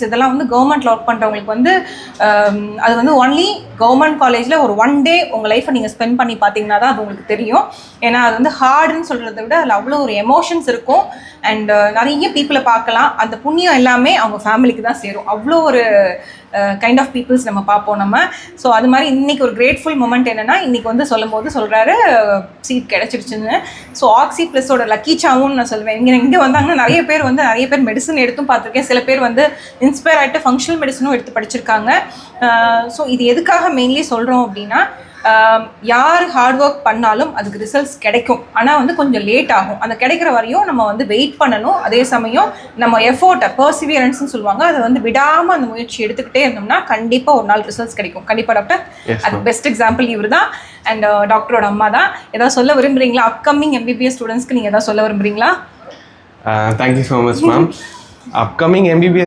இதெல்லாம் வந்து கவர்மெண்ட்டில் ஒர்க் பண்ணுறவங்களுக்கு வந்து அது வந்து ஒன்லி கவர்மெண்ட் காலேஜில் ஒரு 1 டே உங்கள் லைஃப்பை நீங்கள் ஸ்பெண்ட் பண்ணி பார்த்தீங்கன்னா தான் அது உங்களுக்கு தெரியும். ஏன்னா அது வந்து ஹார்டுன்னு சொல்கிறத விட அதில் அவ்வளோ ஒரு எமோஷன்ஸ் இருக்கும். அண்ட் நிறைய பீப்புளை பார்க்கலாம். அந்த புண்ணியம் எல்லாமே அவங்க ஃபேமிலிக்கு தான் சேரும். அவ்வளோ ஒரு கைண்ட் ஆஃப் பீப்புள்ஸ் நம்ம பார்ப்போம் நம்ம. ஸோ அது மாதிரி இன்றைக்கி ஒரு கிரேட்ஃபுல் மூமெண்ட் என்னென்னா, இன்றைக்கி வந்து சொல்லும் போது சொல்கிறாரு சீட் கிடச்சிருச்சுன்னு. ஸோ ஆக்சி ப்ளஸோட லக்கி சாவுன்னு நான் சொல்லுவேன். இங்கே வந்தாங்கன்னா நிறைய பேர் மெடிசன் எடுத்தும் பார்த்துருக்கேன். சில பேர் வந்து இன்ஸ்பயர் ஆகிட்டு ஃபங்க்ஷனல் மெடிசனும் எடுத்து படிச்சிருக்காங்க. ஸோ இது எதுக்காக மெயின்லி சொல்கிறோம் அப்படின்னா, யார் ஹார்ட் ஒர்க் பண்ணாலும் அதுக்கு ரிசல்ட்ஸ் கிடைக்கும். ஆனால் வந்து கொஞ்சம் லேட் ஆகும். அந்த கிடைக்கிற வரையும் நம்ம வந்து வெயிட் பண்ணணும். அதே சமயம் நம்ம எஃபோர்ட்டை பர்சிவியரன்ஸ்னு சொல்லுவாங்க, அதை வந்து விடாமல் அந்த முயற்சி எடுத்துக்கிட்டே இருந்தோம்னா கண்டிப்பாக ஒரு நாள் ரிசல்ட்ஸ் கிடைக்கும். கண்டிப்பாக டாக்டர். அது பெஸ்ட் எக்ஸாம்பிள் இவர் தான். அண்ட் டாக்டரோட அம்மா தான். ஏதாவது சொல்ல விரும்புகிறீங்களா? அப்கமிங் எம்பிபிஎஸ் ஸ்டூடெண்ட்ஸ்க்கு நீங்கள் ஏதாவது சொல்ல விரும்புகிறீங்களா? Thank you so much ma'am. Upcoming MBBS